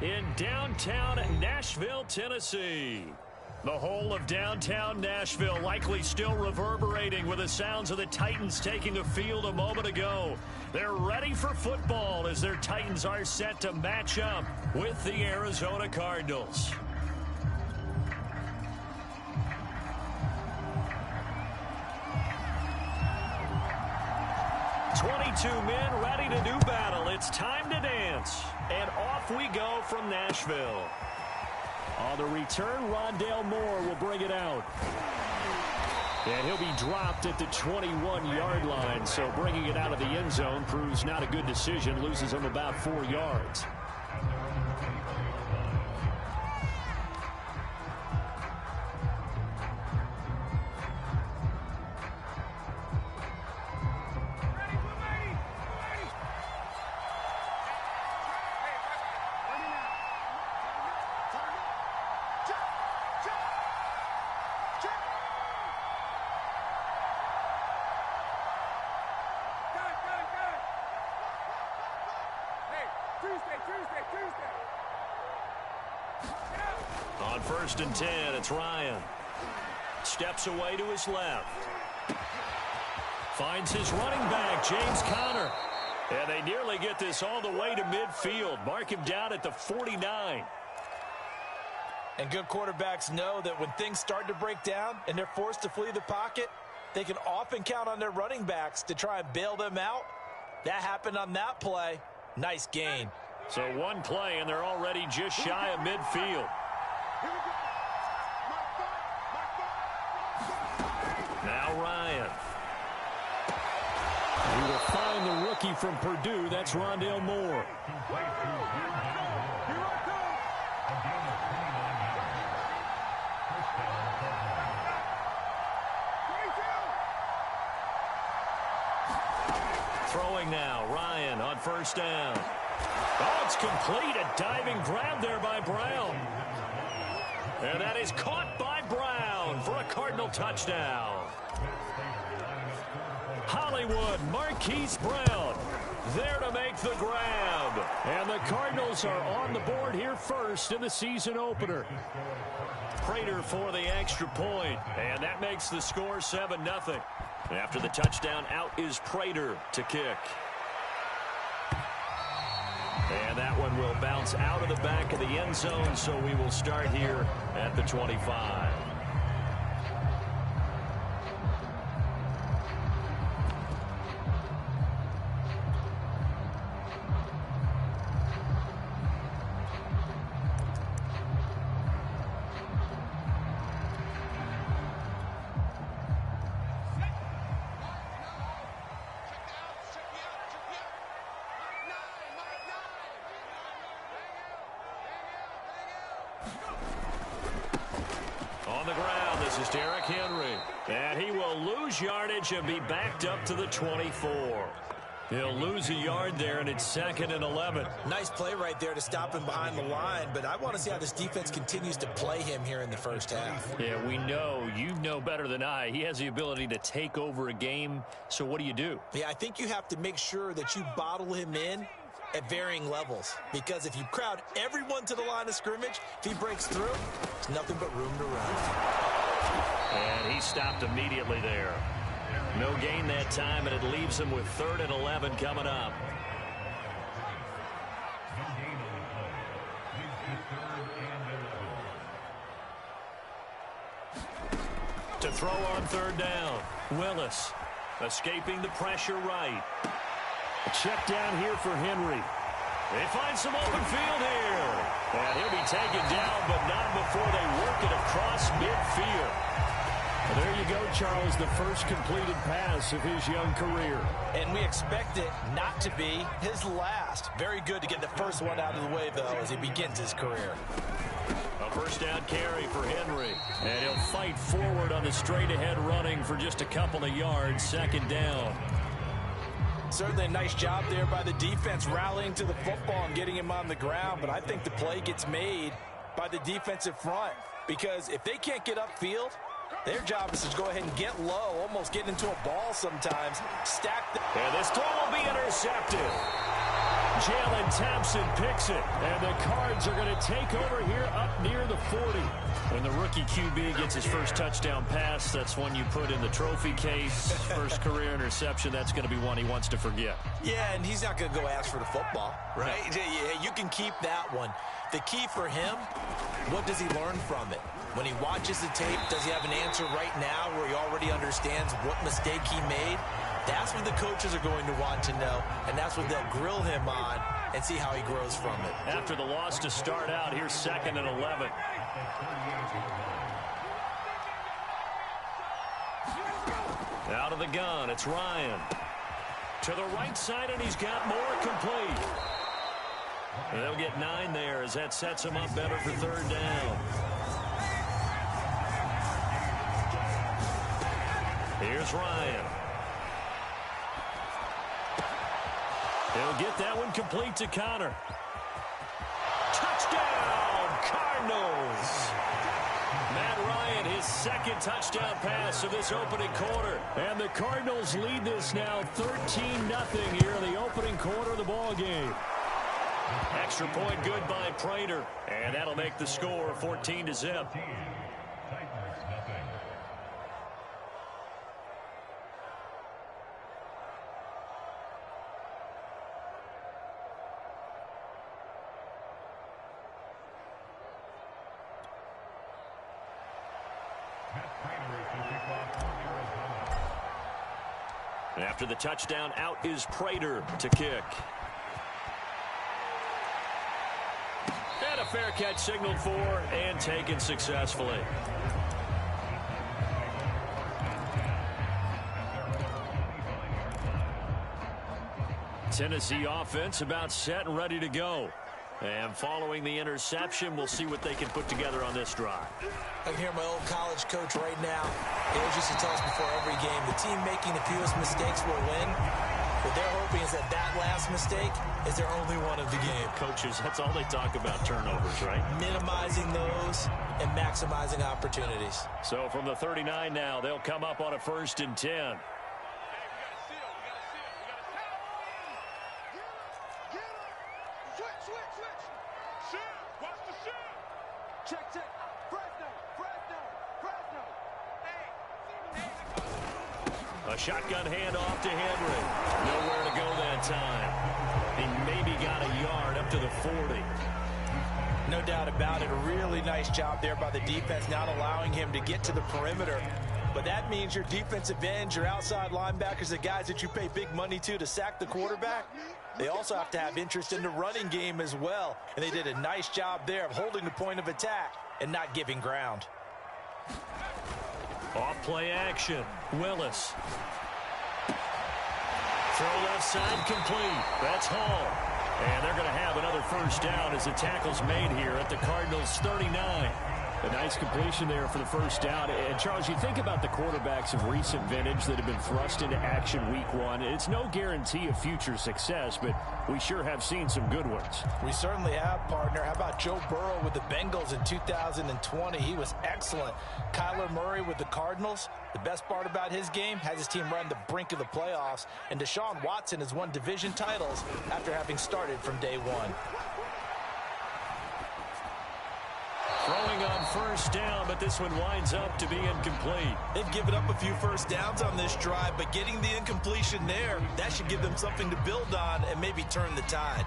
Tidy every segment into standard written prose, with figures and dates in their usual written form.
in downtown Nashville, Tennessee. The whole of downtown Nashville likely still reverberating with the sounds of the Titans taking the field a moment ago. They're ready for football as their Titans are set to match up with the Arizona Cardinals. Men ready to do battle. It's time to dance. And off we go from Nashville. On the return, Rondale Moore will bring it out. And he'll be dropped at the 21-yard line. So bringing it out of the end zone proves not a good decision. Loses him about 4 yards. On 1st and 10, it's Ryan. Steps away to his left. Finds his running back, James Conner. And they nearly get this all the way to midfield. Mark him down at the 49. And good quarterbacks know that when things start to break down and they're forced to flee the pocket, they can often count on their running backs to try and bail them out. That happened on that play. Nice gain. So one play, and they're already just shy of midfield. Now Ryan. He will find the rookie from Purdue. That's Rondale Moore. Throwing now, Ryan on 1st down. Oh, it's complete. A diving grab there by Brown. And that is caught by Brown for a Cardinal touchdown. Hollywood, Marquise Brown there to make the grab. And the Cardinals are on the board here first in the season opener. Prater for the extra point, and that makes the score 7-0. After the touchdown, out is Prater to kick. And that one will bounce out of the back of the end zone, so we will start here at the 25. On the ground, this is Derrick Henry. And he will lose yardage and be backed up to the 24. He'll lose a yard there, and it's 2nd and 11. Nice play right there to stop him behind the line, but I want to see how this defense continues to play him here in the first half. Yeah, we know. You know better than I. He has the ability to take over a game, so what do? Yeah, I think you have to make sure that you bottle him in at varying levels, because if you crowd everyone to the line of scrimmage, if he breaks through, there's nothing but room to run. And he stopped immediately there. No gain that time, and it leaves him with 3rd and 11 coming up. To throw on 3rd down, Willis escaping the pressure right. Check down here for Henry. They find some open field here. And he'll be taken down, but not before they work it across midfield. Well, there you go, Charles, the first completed pass of his young career. And we expect it not to be his last. Very good to get the first one out of the way, though, as he begins his career. A first down carry for Henry. And he'll fight forward on the straight-ahead running for just a couple of yards. 2nd down. Certainly a nice job there by the defense rallying to the football and getting him on the ground. But I think the play gets made by the defensive front, because if they can't get upfield, their job is to go ahead and get low, almost get into a ball sometimes. Stack. And this throw will be intercepted. Jalen Thompson picks it, and the Cards are going to take over here up near the 40. When the rookie QB gets his first touchdown pass, that's one you put in the trophy case. First career interception, that's going to be one he wants to forget. Yeah, and he's not going to go ask for the football, right? Yeah, you can keep that one. The key for him, what does he learn from it? When he watches the tape, does he have an answer right now where he already understands what mistake he made? That's what the coaches are going to want to know, and that's what they'll grill him on and see how he grows from it. After the loss to start out, here's 2nd and 11. Out of the gun, it's Ryan. To the right side, and he's got more complete. And they'll get 9 there as that sets him up better for 3rd down. Here's Ryan. He'll get that one complete to Connor. Touchdown, Cardinals! Matt Ryan, his 2nd touchdown pass of this opening quarter. And the Cardinals lead this now 13-0 here in the opening quarter of the ball game. Extra point good by Prater. And that'll make the score 14-0. After the touchdown, out is Prater to kick. And a fair catch signaled for and taken successfully. Tennessee offense about set and ready to go. And following the interception, we'll see what they can put together on this drive. I can hear my old college coach right now. He always used to tell us before every game, the team making the fewest mistakes will win. What they're hoping is that that last mistake is their only one of the game. Coaches, that's all they talk about, turnovers, right? Minimizing those and maximizing opportunities. So from the 39 now, they'll come up on a 1st and 10. A shotgun handoff to Henry. Nowhere to go that time. He maybe got a yard up to the 40. No doubt about it. A really nice job there by the defense, not allowing him to get to the perimeter. But that means your defensive ends, your outside linebackers, the guys that you pay big money to sack the quarterback, they also have to have interest in the running game as well. And they did a nice job there of holding the point of attack and not giving ground. Off play action. Willis. Throw left side complete. That's Hall. And they're going to have another 1st down as the tackle's made here at the Cardinals' 39. A nice completion there for the 1st down. And, Charles, you think about the quarterbacks of recent vintage that have been thrust into action week 1. It's no guarantee of future success, but we sure have seen some good ones. We certainly have, partner. How about Joe Burrow with the Bengals in 2020? He was excellent. Kyler Murray with the Cardinals. The best part about his game has his team right on the brink of the playoffs. And Deshaun Watson has won division titles after having started from day one. Throwing on 1st down, but this one winds up to be incomplete. They've given up a few 1st downs on this drive, but getting the incompletion there, that should give them something to build on and maybe turn the tide.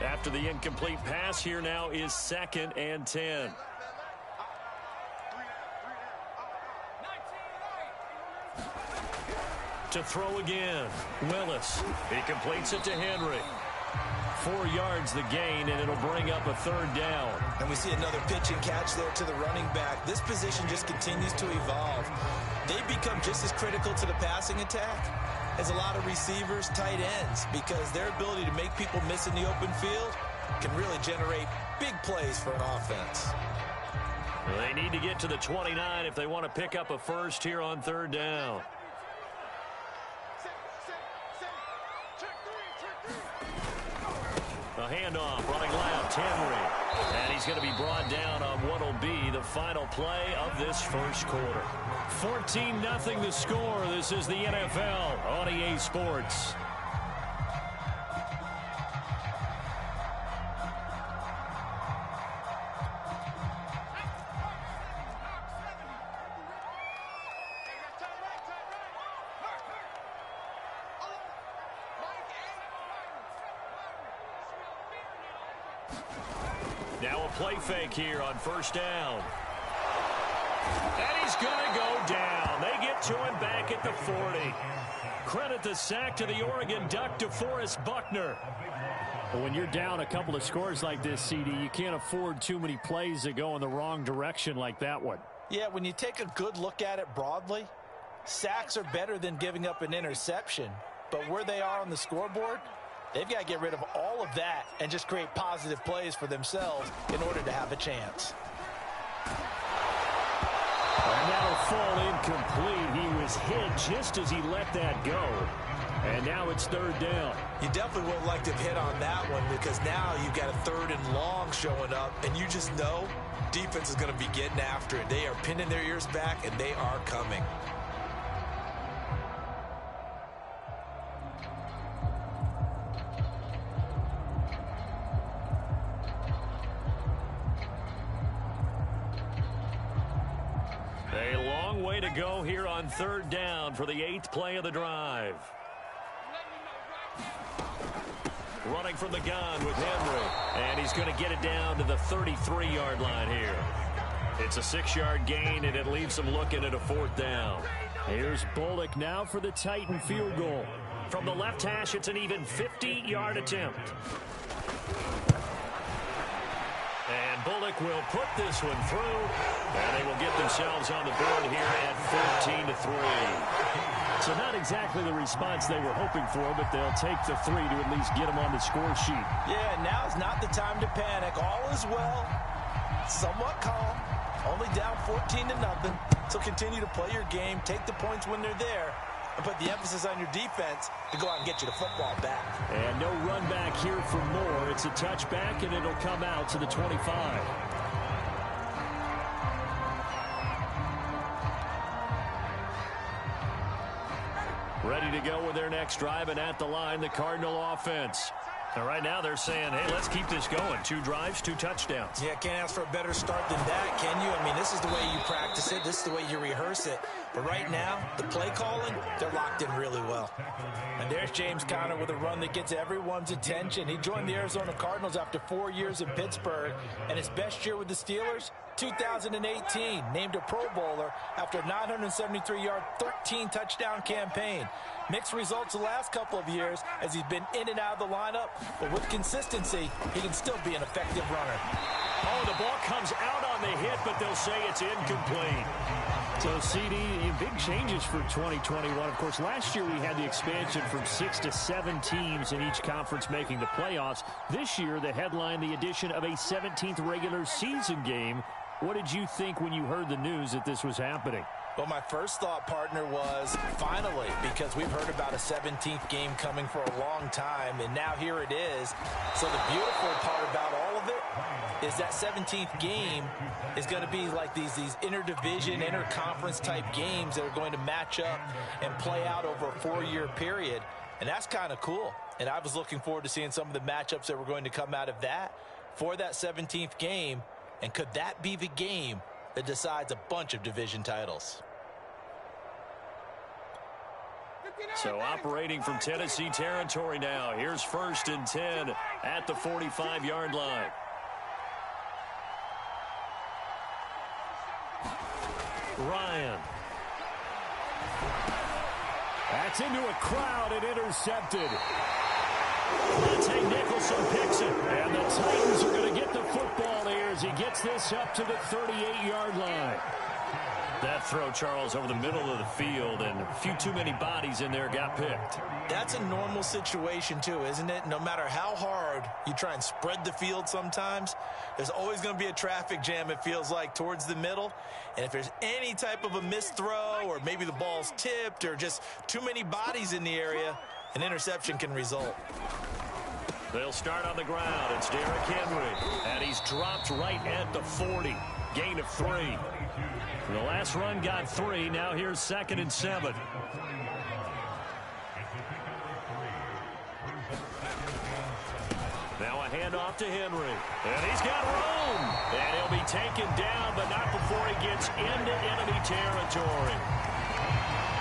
After the incomplete pass, here now is 2nd and 10. To throw again. Willis. He completes it to Henry. 4 yards the gain, and it'll bring up a 3rd down. And we see another pitch and catch there to the running back. This position just continues to evolve. They become just as critical to the passing attack as a lot of receivers, tight ends, because their ability to make people miss in the open field can really generate big plays for an offense. They need to get to the 29 if they want to pick up a 1st here on 3rd down. A handoff, running left, Henry. And he's going to be brought down on what will be be the final play of this first quarter. 14-0 the score. This is the NFL on EA Sports. Now a play fake here on first down. And he's going to go down. They get to him back at the 40. Credit the sack to the Oregon Duck, DeForest Buckner. Well, when you're down a couple of scores like this, CD, you can't afford too many plays that go in the wrong direction like that one. Yeah, when you take a good look at it broadly, sacks are better than giving up an interception. But where they are on the scoreboard, they've got to get rid of all of that and just create positive plays for themselves in order to have a chance. And that'll fall incomplete. He was hit just as he let that go. And now it's third down. You definitely would like to have hit on that one, because now you've got a third and long showing up, and you just know defense is going to be getting after it. They are pinning their ears back, and they are coming. A long way to go here on third down for the 8th play of the drive. Running from the gun with Henry. And he's going to get it down to the 33-yard line here. It's a 6-yard gain, and it leaves him looking at a fourth down. Here's Bullock now for the Titan field goal. From the left hash, it's an even 50-yard attempt. And Bullock will put this one through, and they will get themselves on the board here at 14-3. So not exactly the response they were hoping for, but they'll take the 3 to at least get them on the score sheet. Yeah, now's not the time to panic. All is well, somewhat calm, only down 14-0. So continue to play your game, take the points when they're there, and put the emphasis on your defense to go out and get you the football back. And no run back here for more. It's a touchback, and it'll come out to the 25. Ready to go with their next drive, and at the line, the Cardinal offense. And right now they're saying, hey, let's keep this going. 2 drives, 2 touchdowns. Yeah, can't ask for a better start than that, can you? I mean, this is the way you practice it. This is the way you rehearse it. But right now, the play calling, they're locked in really well. And there's James Conner with a run that gets everyone's attention. He joined the Arizona Cardinals after 4 years in Pittsburgh, and his best year with the Steelers, 2018, named a Pro Bowler after a 973-yard, 13-touchdown campaign. Mixed results the last couple of years as he's been in and out of the lineup, but with consistency, he can still be an effective runner. Oh, the ball comes out on the hit, but they'll say it's incomplete. So, CD, big changes for 2021. Of course, last year we had the expansion from 6 to 7 teams in each conference making the playoffs. This year, the headline, the addition of a 17th regular season game. What did you think when you heard the news that this was happening? Well, my first thought, partner, was finally, because we've heard about a 17th game coming for a long time, and now here it is. So the beautiful part about all of it is that 17th game is going to be like these interdivision, interconference type games that are going to match up and play out over a 4-year period, and that's kind of cool. And I was looking forward to seeing some of the matchups that were going to come out of that for that 17th game, and could that be the game that decides a bunch of division titles? So operating from Tennessee territory now. Here's 1st and 10 at the 45-yard line. Ryan. That's into a crowd and intercepted. Dante Nicholson picks it. And the Titans are going to get the football here as he gets this up to the 38-yard line. That throw, Charles, over the middle of the field, and a few too many bodies in there got picked. That's a normal situation, too, isn't it? No matter how hard you try and spread the field sometimes, there's always going to be a traffic jam, it feels like, towards the middle. And if there's any type of a missed throw, or maybe the ball's tipped, or just too many bodies in the area, an interception can result. They'll start on the ground. It's Derrick Henry. And he's dropped right at the 40. Gain of 3. The last run got 3. Now here's 2nd and 7. Now a handoff to Henry. And he's got room. And he'll be taken down, but not before he gets into enemy territory.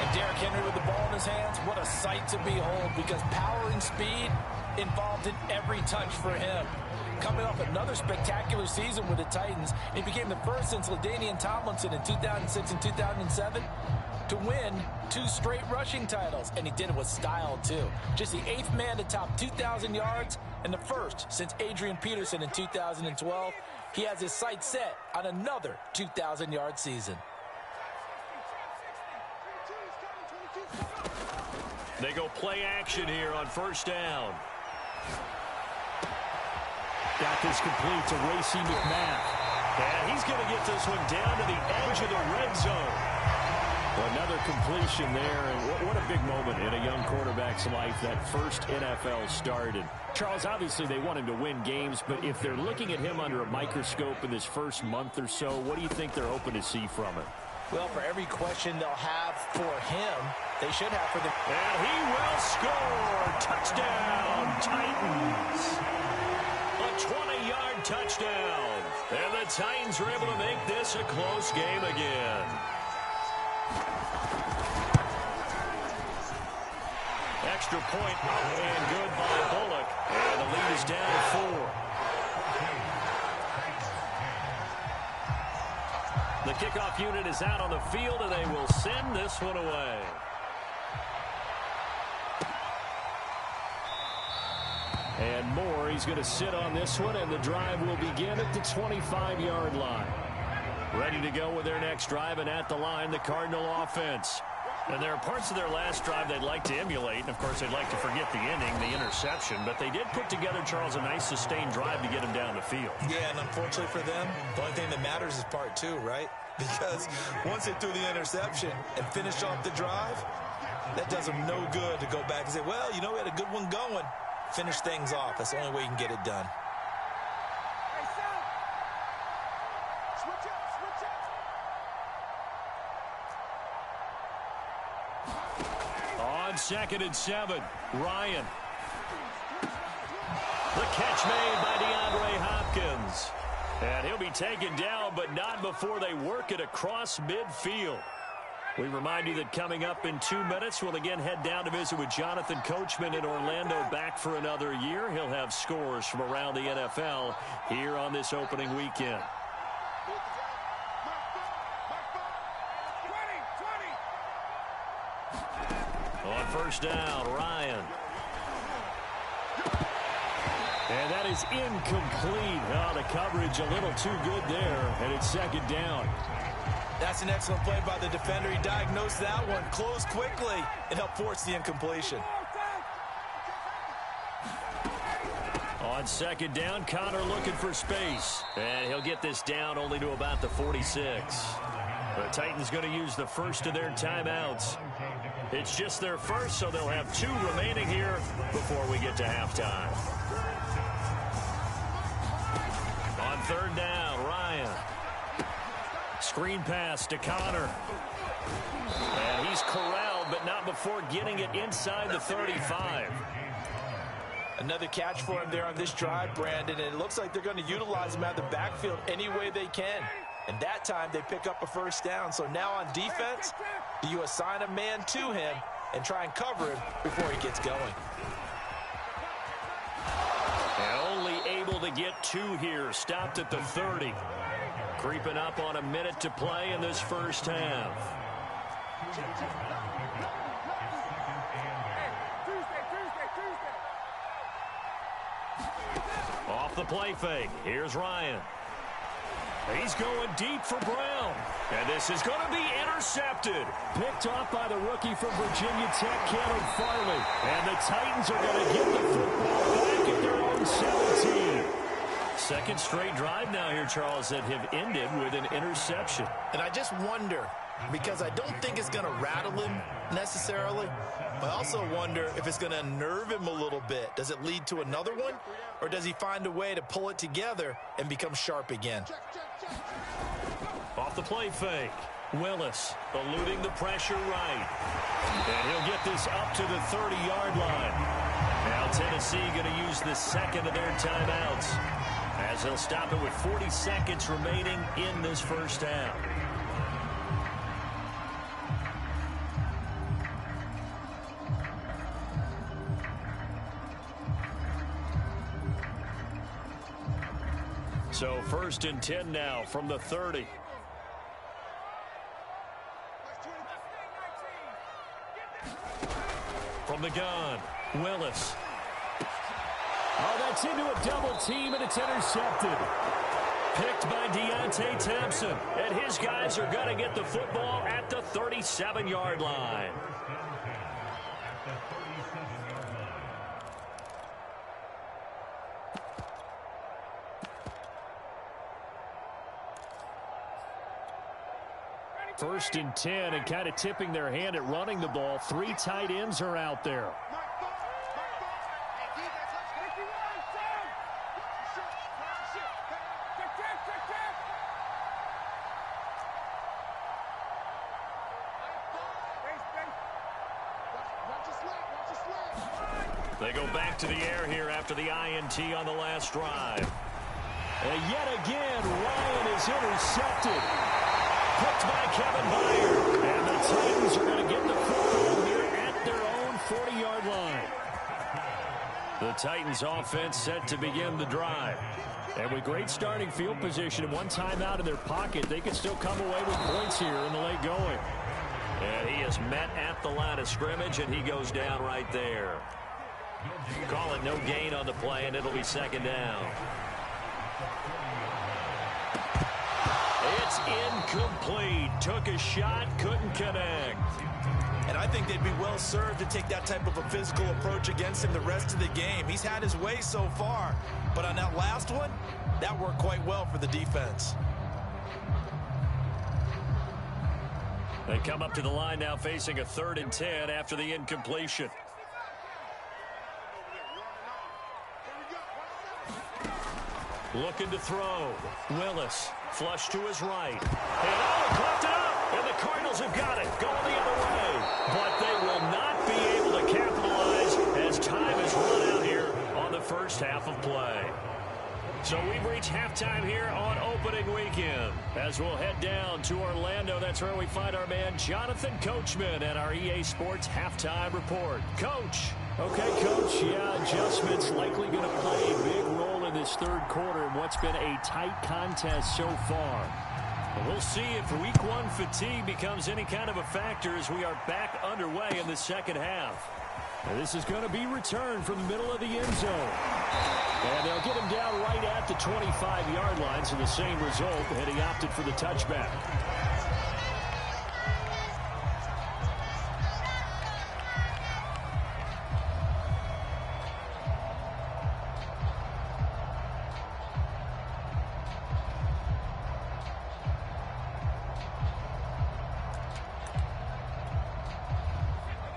And Derrick Henry with the ball in his hands, what a sight to behold, because power and speed involved in every touch for him. Coming off another spectacular season with the Titans, he became the first since LaDainian Tomlinson in 2006 and 2007 to win 2 straight rushing titles, and he did it with style too. Just the 8th man to top 2,000 yards and the first since Adrian Peterson in 2012. He has his sights set on another 2,000-yard season. They go play action here on 1st down. Got this complete to Racey McMath. And he's going to get this one down to the edge of the red zone. Well, another completion there, and what a big moment in a young quarterback's life, that first NFL start. And Charles, obviously they want him to win games, but if they're looking at him under a microscope in this first month or so, what do you think they're hoping to see from him? Well, for every question they'll have for him, they should have for them. And he will score. Touchdown, Titans. A 20-yard touchdown. And the Titans are able to make this a close game again. Extra point up and good by Bullock. And the lead is down to 4. The kickoff unit is out on the field, and they will send this one away. And Moore, he's going to sit on this one, and the drive will begin at the 25-yard line. Ready to go with their next drive, and at the line, the Cardinal offense. And there are parts of their last drive they'd like to emulate. And, of course, they'd like to forget the inning, the interception. But they did put together, Charles, a nice sustained drive to get him down the field. Yeah, and unfortunately for them, the only thing that matters is part 2, right? Because once they threw the interception and finished off the drive, that does them no good to go back and say, well, you know, we had a good one going. Finish things off. That's the only way you can get it done. On 2nd and 7, Ryan. The catch made by DeAndre Hopkins. And he'll be taken down, but not before they work it across midfield. We remind you that coming up in 2 minutes, we'll again head down to visit with Jonathan Coachman in Orlando, back for another year. He'll have scores from around the NFL here on this opening weekend. On 1st down, Ryan. And that is incomplete. Oh, the coverage a little too good there, and it's 2nd down. That's an excellent play by the defender. He diagnosed that one, closed quickly, and helped force the incompletion. On 2nd down, Connor looking for space. And he'll get this down only to about the 46. The Titans going to use the first of their timeouts. It's just their first, so they'll have 2 remaining here before we get to halftime. On 3rd down, Ryan. Screen pass to Connor. And he's corralled, but not before getting it inside the 35. Another catch for him there on this drive, Brandon, and it looks like they're going to utilize him out of the backfield any way they can. And that time they pick up a 1st down. So now on defense, do you assign a man to him and try and cover him before he gets going? And only able to get 2 here, stopped at the 30. Creeping up on a minute to play in this first half. Off the play fake. Here's Ryan. He's going deep for Brown. And this is going to be intercepted. Picked off by the rookie from Virginia Tech, Caleb Farley. And the Titans are going to get the football back at their own 17. 2nd straight drive now here, Charles, that have ended with an interception. And I just wonder because I don't think it's going to rattle him necessarily. I also wonder if it's going to unnerve him a little bit. Does it lead to another one, or does he find a way to pull it together and become sharp again? Off the play fake. Willis eluding the pressure right. And he'll get this up to the 30-yard line. Now Tennessee going to use the second of their timeouts, as they'll stop it with 40 seconds remaining in this first half. So 1st and 10 now from the 30. From the gun, Willis. Oh, that's into a double team, and it's intercepted. Picked by Deontay Thompson. And his guys are going to get the football at the 37-yard line. First and 10, and kind of tipping their hand at running the ball. 3 tight ends are out there. They go back to the air here after the INT on the last drive. And yet again, Ryan is intercepted. Picked by Kevin Byard. And the Titans are going to get the football here at their own 40-yard line. The Titans offense set to begin the drive. And with great starting field position and 1 timeout in their pocket, they can still come away with points here in the late going. And he is met at the line of scrimmage, and he goes down right there. Call it no gain on the play, and it'll be 2nd down. It's incomplete. Took a shot, couldn't connect. And I think they'd be well served to take that type of a physical approach against him the rest of the game. He's had his way so far, but on that last one, that worked quite well for the defense. They come up to the line now facing a 3rd and 10 after the incompletion. Looking to throw. Willis, flush to his right. And caught it up. And the Cardinals have got it. Going the other way. But they will not be able to capitalize as time is run out here on the first half of play. So we've reached halftime here on opening weekend. As we'll head down to Orlando, that's where we find our man Jonathan Coachman at our EA Sports Halftime Report. Coach. Okay, Coach, adjustments likely going to play a big role in this 3rd quarter in what's been a tight contest so far. We'll see if Week 1 fatigue becomes any kind of a factor as we are back underway in the second half. And this is going to be returned from the middle of the end zone. And they'll get him down right at the 25-yard line, so the same result, and he opted for the touchback.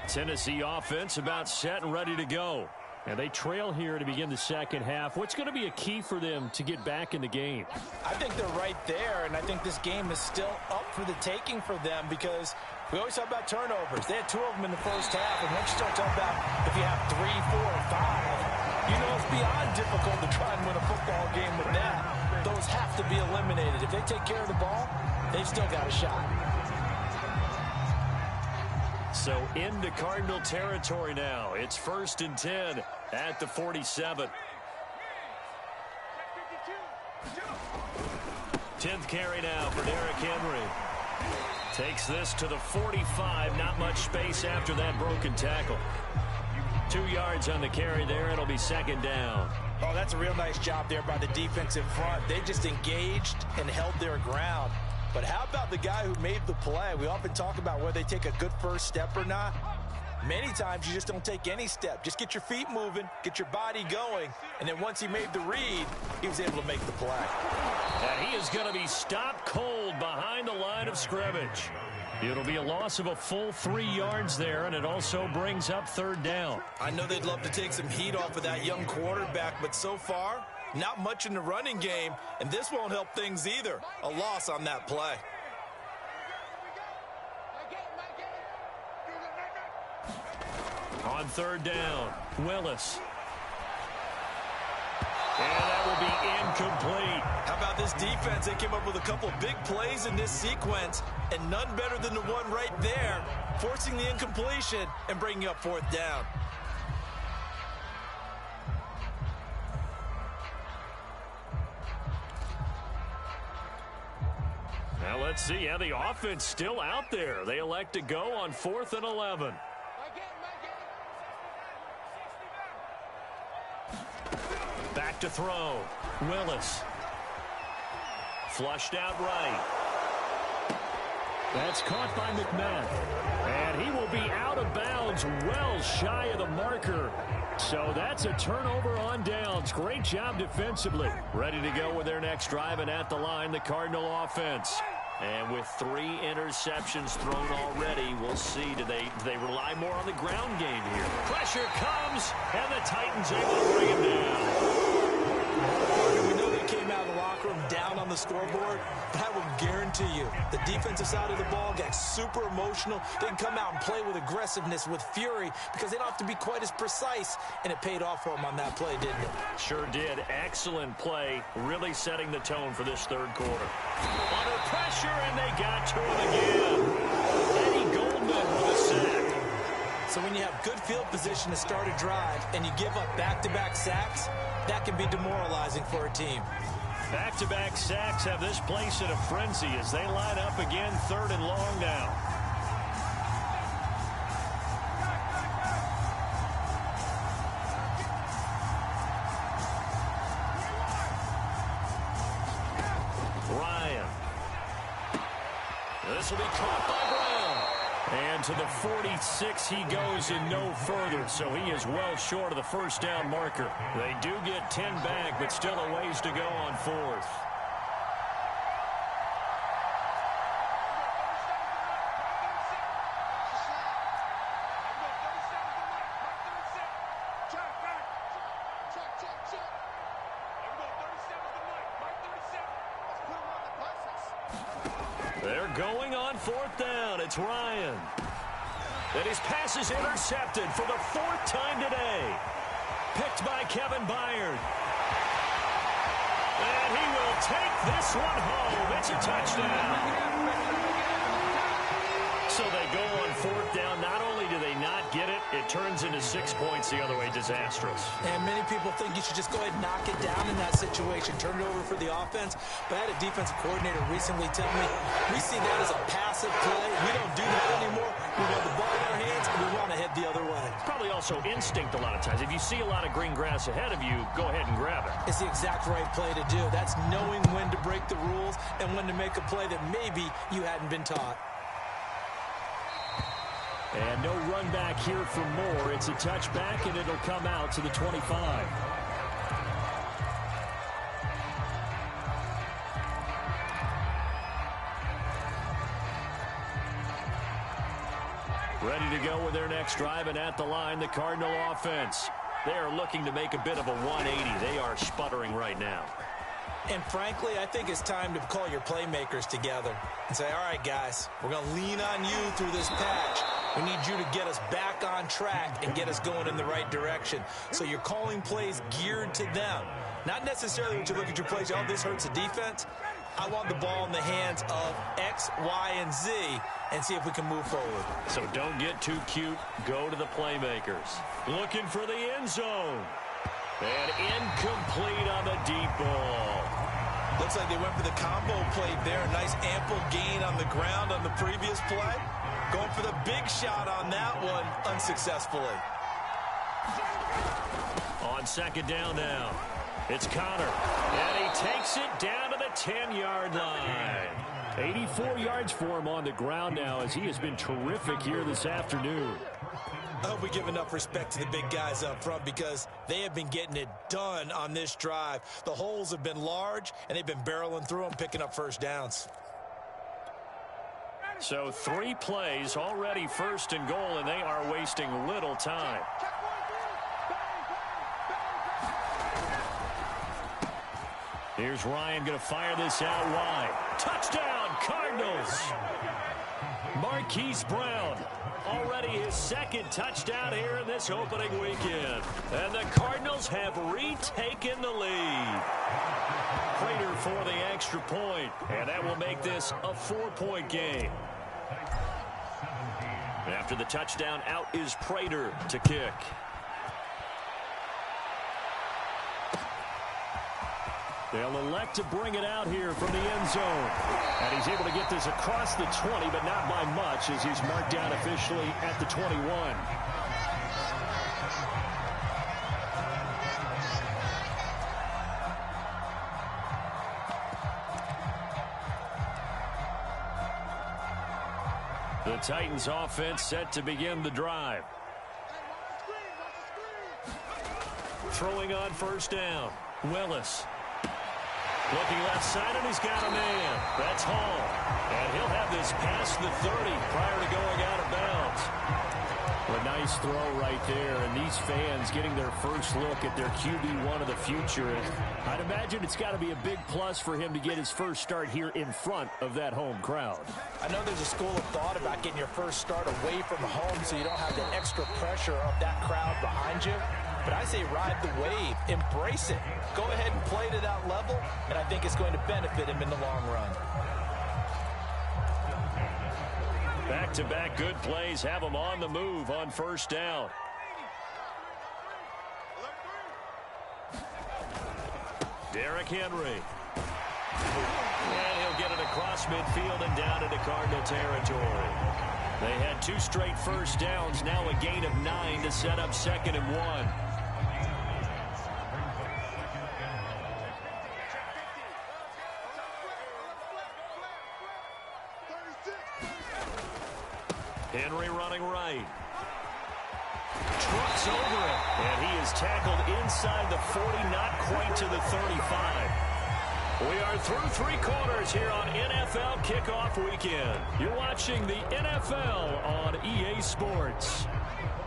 Tennessee offense about set and ready to go. And they trail here to begin the second half. What's going to be a key for them to get back in the game? I think they're right there, and I think this game is still up for the taking for them because we always talk about turnovers. They had 2 of them in the first half, and once you start talking about if you have 3, 4, 5, you know it's beyond difficult to try and win a football game with that. Those have to be eliminated. If they take care of the ball, they've still got a shot. So into Cardinal territory now. It's 1st and 10 at the 47. 10th carry now for Derrick Henry. Takes this to the 45. Not much space after that broken tackle. 2 yards on the carry there. It'll be 2nd down. Oh, that's a real nice job there by the defensive front. They just engaged and held their ground. But how about the guy who made the play? We often talk about whether they take a good first step or not. Many times you just don't take any step. Just get your feet moving, get your body going, and then once he made the read, he was able to make the play. And he is going to be stopped cold behind the line of scrimmage. It'll be a loss of a full 3 yards there, and it also brings up third down. I know they'd love to take some heat off of that young quarterback, but so far, not much in the running game, and this won't help things either. A loss on that play. On third down, Willis. And that will be incomplete. How about this defense? They came up with a couple big plays in this sequence, and none better than the one right there, forcing the incompletion and bringing up fourth down. Now let's see how the offense still out there. They elect to go on 4th and 11. Back to throw. Willis. Flushed out right. That's caught by McMahon. And he will be out of bounds, well shy of the marker. So that's a turnover on downs. Great job defensively. Ready to go with their next drive, and at the line, the Cardinal offense. And with 3 interceptions thrown already, we'll see. Do they rely more on the ground game here? Pressure comes, and the Titans able to bring him down. We know they came out of the locker room down on the scoreboard, but I will guarantee you the defensive side of the ball got super emotional. They can come out and play with aggressiveness, with fury, because they don't have to be quite as precise, and it paid off for them on that play, didn't it? Sure did. Excellent play, really setting the tone for this third quarter. Under pressure, and they got to him again. Eddie Goldman with a sack. So when you have good field position to start a drive and you give up back-to-back sacks, that can be demoralizing for a team. Back-to-back sacks have this place in a frenzy as they line up again, 3rd and long now. Ryan. This will be caught by Brown. And to the 46 he goes and no further, so he is well short of the first down marker. They do get 10 back, but still a ways to go on 4th. They're going on 4th down. It's Ryan. And his pass is intercepted for the 4th time today. Picked by Kevin Byard. And he will take this one home. It's a touchdown. So they go on 4th down. Not only do they not get it, it turns into 6 points the other way. Disastrous. And many people think you should just go ahead and knock it down in that situation. Turn it over for the offense. But I had a defensive coordinator recently tell me, we see that as a passive play. We don't do that anymore. We want the ball in our hands, and we want to head the other way. Probably also instinct a lot of times. If you see a lot of green grass ahead of you, go ahead and grab it. It's the exact right play to do. That's knowing when to break the rules and when to make a play that maybe you hadn't been taught. And no run back here for Moore. It's a touchback, and it'll come out to the 25. Ready to go with their next drive, and at the line, the Cardinal offense. They are looking to make a bit of a 180. They are sputtering right now. And frankly, I think it's time to call your playmakers together and say, all right, guys, we're going to lean on you through this patch. We need you to get us back on track and get us going in the right direction. So you're calling plays geared to them. Not necessarily when you look at your plays, oh, this hurts the defense. I want the ball in the hands of X, Y, and Z and see if we can move forward. So don't get too cute. Go to the playmakers. Looking for the end zone. And incomplete on the deep ball. Looks like they went for the combo play there. A nice ample gain on the ground on the previous play. Going for the big shot on that one unsuccessfully. On 2nd down now, it's Connor. And he takes it down to the 10-yard line. 84 yards for him on the ground now as he has been terrific here this afternoon. I hope we give enough respect to the big guys up front because they have been getting it done on this drive. The holes have been large, and they've been barreling through them, picking up first downs. So 3 plays already, 1st and goal, and they are wasting little time. Here's Ryan going to fire this out wide. Touchdown, Cardinals! Marquise Brown, already his 2nd touchdown here in this opening weekend. And the Cardinals have retaken the lead. Prater for the extra point, and that will make this a 4-point game. After the touchdown, out is Prater to kick. They'll elect to bring it out here from the end zone. And he's able to get this across the 20, but not by much, as he's marked down officially at the 21. The Titans offense set to begin the drive. Throwing on 1st down. Willis. Looking left side, and he's got a man. That's Hall. And he'll have this past the 30 prior to going out of bounds. A nice throw right there, and these fans getting their first look at their QB1 of the future. And I'd imagine it's got to be a big plus for him to get his first start here in front of that home crowd. I know there's a school of thought about getting your first start away from home so you don't have the extra pressure of that crowd behind you. But I say ride the wave, embrace it. Go ahead and play to that level, and I think it's going to benefit him in the long run. Back-to-back good plays have him on the move on 1st down. Derrick Henry. And he'll get it across midfield and down into Cardinal territory. They had 2 straight 1st downs, now a gain of 9 to set up 2nd and 1. Henry running right. Trucks over it. And he is tackled inside the 40, not quite to the 35. We are through 3 quarters here on NFL Kickoff Weekend. You're watching the NFL on EA Sports.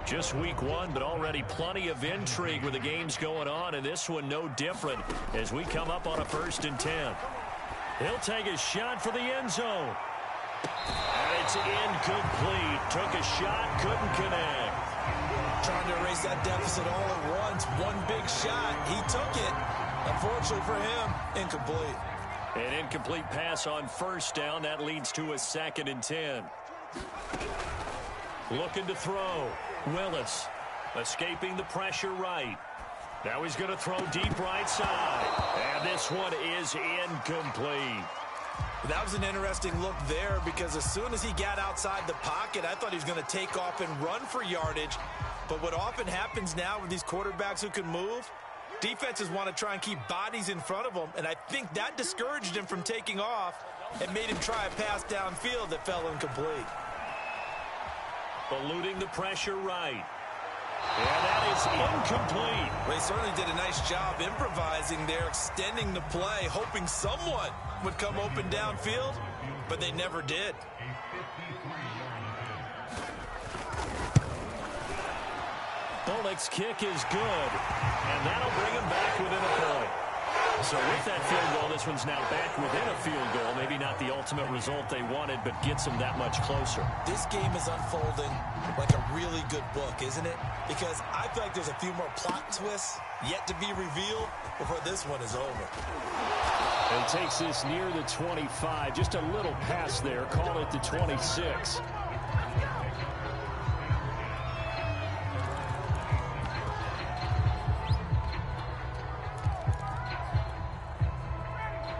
Just week 1, but already plenty of intrigue with the games going on, and this one no different as we come up on a 1st and 10. He'll take a shot for the end zone. And it's incomplete. Took a shot, couldn't connect. Trying to erase that deficit all at once. One big shot. He took it. Unfortunately for him, incomplete. An incomplete pass on 1st down. That leads to a 2nd and 10. Looking to throw. Willis escaping the pressure right. Now he's going to throw deep right side. And this one is incomplete. That was an interesting look there because as soon as he got outside the pocket, I thought he was going to take off and run for yardage. But what often happens now with these quarterbacks who can move, defenses want to try and keep bodies in front of them, and I think that discouraged him from taking off and made him try a pass downfield that fell incomplete. Eluding the pressure right. And that is incomplete. Well, he certainly did a nice job improvising there, extending the play, hoping someone would come open downfield, but they never did. Bullock's kick is good, and that'll bring him back within a point. So with that field goal, this one's now back within a field goal. Maybe not the ultimate result they wanted, but gets them that much closer. This game is unfolding like a really good book, isn't it? Because I feel like there's a few more plot twists yet to be revealed before this one is over. And takes this near the 25. Just a little pass there. Call it the 26.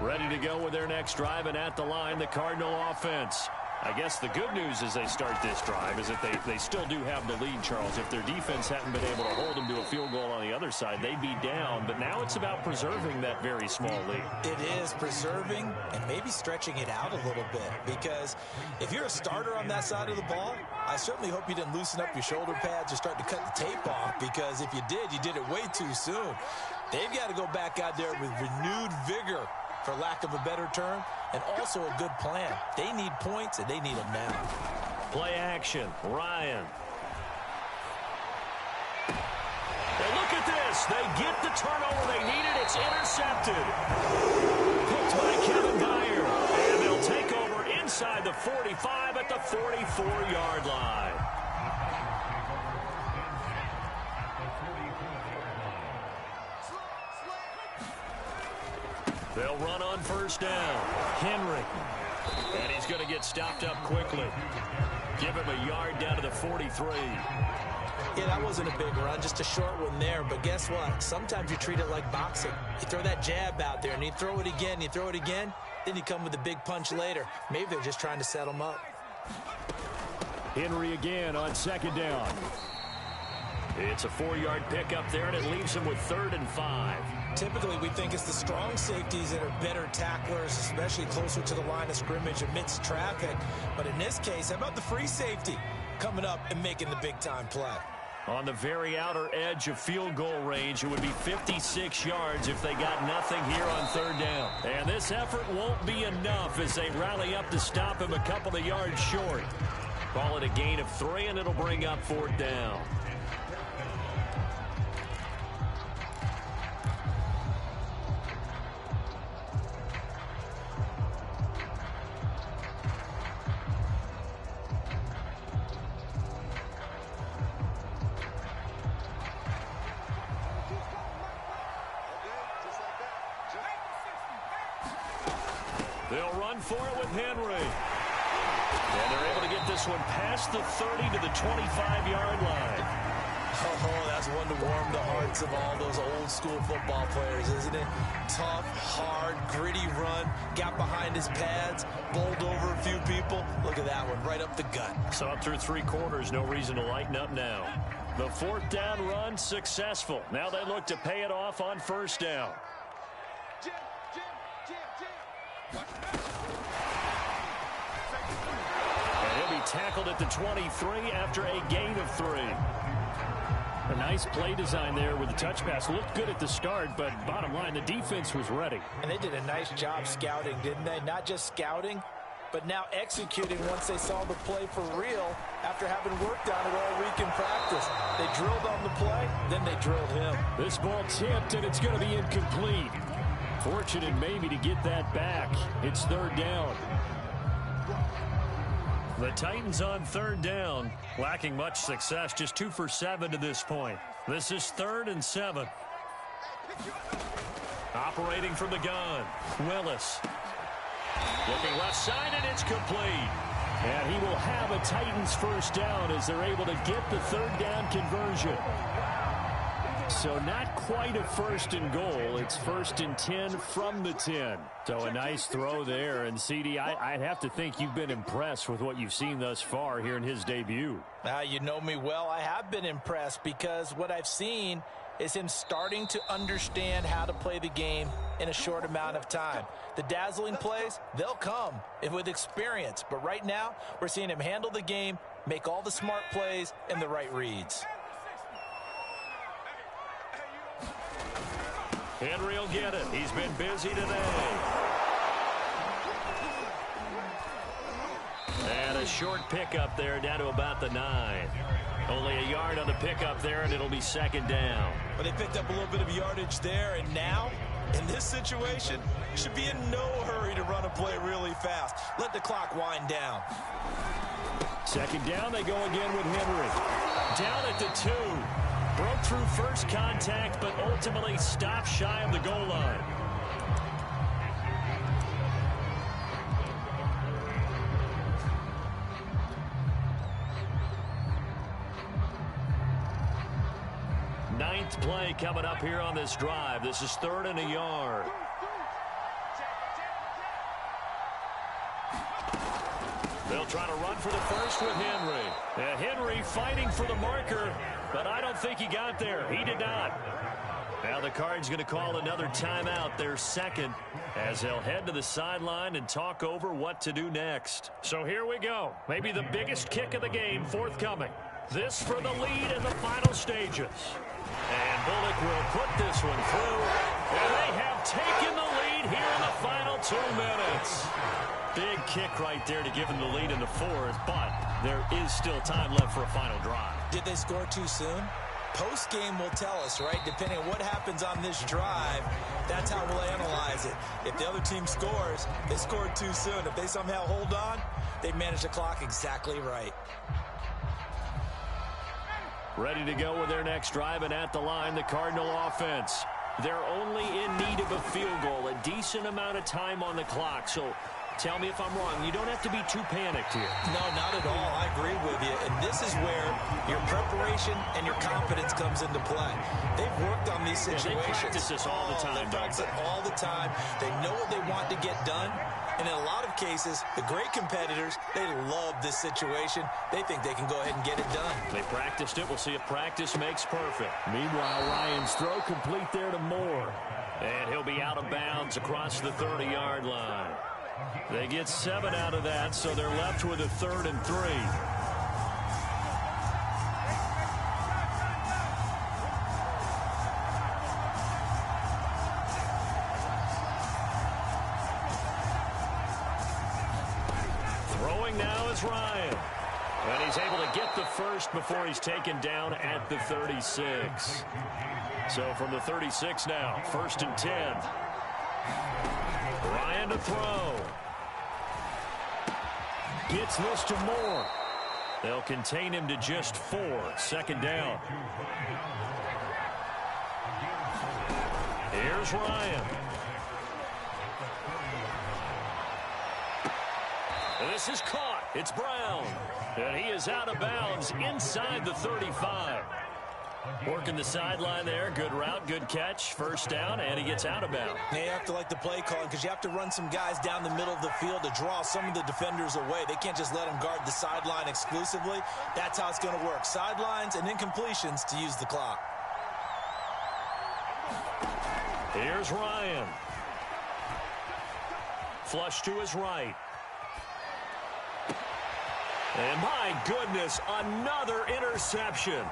Ready to go with their next drive, and at the line, the Cardinal offense. I guess the good news as they start this drive is that they still do have the lead, Charles. If their defense hadn't been able to hold them to a field goal on the other side, they'd be down. But now it's about preserving that very small lead. It is preserving and maybe stretching it out a little bit. Because if you're a starter on that side of the ball, I certainly hope you didn't loosen up your shoulder pads or start to cut the tape off. Because if you did it way too soon. They've got to go back out there with renewed vigor for lack of a better term, and also a good plan. They need points, and they need them now. Play action. Ryan. And look at this. They get the turnover they needed. It's intercepted. Picked by Kevin Dyer. And they'll take over inside the 45 at the 44-yard line. They'll run on first down. Henry. And he's going to get stopped up quickly. Give him a yard down to the 43. Yeah, that wasn't a big run, just a short one there. But guess what? Sometimes you treat it like boxing. You throw that jab out there, and you throw it again, then you come with a big punch later. Maybe they're just trying to set him up. Henry again on second down. It's a 4-yard pickup there, and it leaves him with 3rd and 5. Typically, we think it's the strong safeties that are better tacklers, especially closer to the line of scrimmage amidst traffic. But in this case, how about the free safety coming up and making the big-time play? On the very outer edge of field goal range, it would be 56 yards if they got nothing here on 3rd down. And this effort won't be enough as they rally up to stop him a couple of yards short. Call it a gain of 3, and it'll bring up 4th down. They'll run for it with Henry. And they're able to get this one past the 30 to the 25-yard line. Oh, that's one to warm the hearts of all those old-school football players, isn't it? Tough, hard, gritty run. Got behind his pads, bowled over a few people. Look at that one, right up the gut. So up through 3 quarters, no reason to lighten up now. The 4th down run successful. Now they look to pay it off on 1st down. And he'll be tackled at the 23 after a gain of 3. A nice play design there with the touch pass. Looked good at the start, but bottom line, the defense was ready. And they did a nice job scouting, didn't they? Not just scouting, but now executing once they saw the play for real after having worked on it all week in practice. They drilled on the play, then they drilled him. This ball tipped, and it's going to be incomplete. Fortunate maybe to get that back. It's 3rd down. The Titans on 3rd down, lacking much success, just 2 for 7 to this point. This is 3rd and 7. Operating from the gun, Willis. Looking left side, and it's complete. And he will have a Titans first down as they're able to get the 3rd down conversion. So not quite a 1st and goal. It's 1st and 10 from the 10. So a nice throw there. And, CD, I'd have to think you've been impressed with what you've seen thus far here in his debut. You know me well. I have been impressed because what I've seen is him starting to understand how to play the game in a short amount of time. The dazzling plays, they'll come with experience. But right now, we're seeing him handle the game, make all the smart plays, and the right reads. Henry will get it. He's been busy today. And a short pickup there down to about the 9. Only a yard on the pickup there, and it'll be 2nd down. But they picked up a little bit of yardage there, and now, in this situation, should be in no hurry to run a play really fast. Let the clock wind down. 2nd down, they go again with Henry. Down at the 2. Broke through first contact, but ultimately stopped shy of the goal line. Ninth play coming up here on this drive. This is 3rd and a yard. They'll try to run for the first with Henry. Henry fighting for the marker, but I don't think he got there. He did not. Now the Cards going to call another timeout, their 2nd, as they'll head to the sideline and talk over what to do next. So here we go. Maybe the biggest kick of the game forthcoming. This for the lead in the final stages. And Bullock will put this one through. And they have taken the lead right here in the final 2 minutes. Big kick right there to give them the lead in the fourth, but there is still time left for a final drive. Did they score too soon? Post-game will tell us, right? Depending on what happens on this drive, that's how we'll analyze it. If the other team scores, they scored too soon. If they somehow hold on, they manage the clock exactly right. Ready to go with their next drive, and at the line, the Cardinal offense. They're only in need of a field goal, a decent amount of time on the clock. So tell me if I'm wrong. You don't have to be too panicked here. No, not at all. I agree with you. And this is where your preparation and your confidence comes into play. They've worked on these situations. They practice this all the time. They practice it all the time. They know what they want to get done. And in a lot of cases, the great competitors, they love this situation. They think they can go ahead and get it done. They practiced it. We'll see if practice makes perfect. Meanwhile, Ryan's throw complete there to Moore. And he'll be out of bounds across the 30-yard line. They get 7 out of that, so they're left with a 3rd and 3. Throwing now is Ryan. And he's able to get the first before he's taken down at the 36. So from the 36 now, 1st and 10. Ryan to throw. Gets this to Moore. They'll contain him to just 4. 2nd down. Here's Ryan. This is caught. It's Brown. And he is out of bounds inside the 35. Working the sideline there. Good route, good catch. 1st down, and he gets out of bounds. Now you have to like the play calling because you have to run some guys down the middle of the field to draw some of the defenders away. They can't just let them guard the sideline exclusively. That's how it's going to work. Sidelines and incompletions to use the clock. Here's Ryan. Flush to his right. And my goodness, another interception.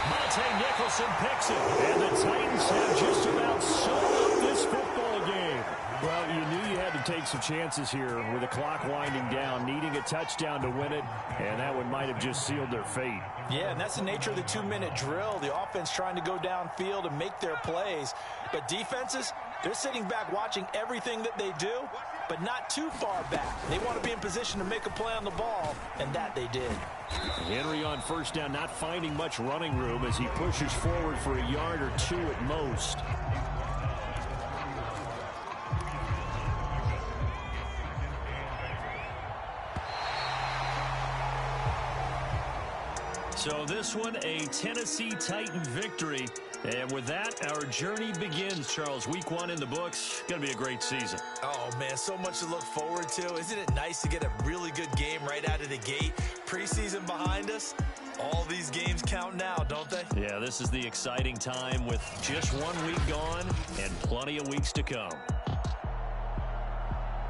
Monte Nicholson picks it. And the Titans have just about sewn up this football game. Well, you knew you had to take some chances here with the clock winding down, needing a touchdown to win it, and that one might have just sealed their fate. Yeah, and that's the nature of the 2-minute drill. The offense trying to go downfield and make their plays. But defenses, they're sitting back watching everything that they do, but not too far back. They want to be in position to make a play on the ball, and that they did. Henry on 1st down, not finding much running room as he pushes forward for a yard or 2 at most. So this one, a Tennessee Titan victory. And with that, our journey begins, Charles. Week 1 in the books. Going to be a great season. Oh, man, so much to look forward to. Isn't it nice to get a really good game right out of the gate? Preseason behind us. All these games count now, don't they? Yeah, this is the exciting time with just 1 week gone and plenty of weeks to come.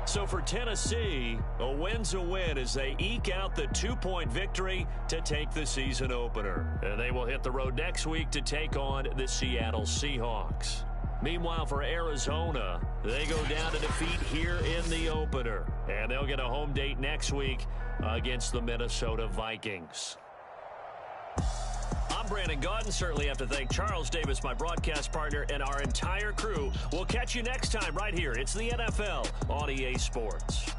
So for Tennessee, a win's a win as they eke out the 2-point victory to take the season opener. And they will hit the road next week to take on the Seattle Seahawks. Meanwhile, for Arizona, they go down to defeat here in the opener. And they'll get a home date next week against the Minnesota Vikings. I'm Brandon Gaudin. Certainly have to thank Charles Davis, my broadcast partner, and our entire crew. We'll catch you next time right here. It's the NFL on EA Sports.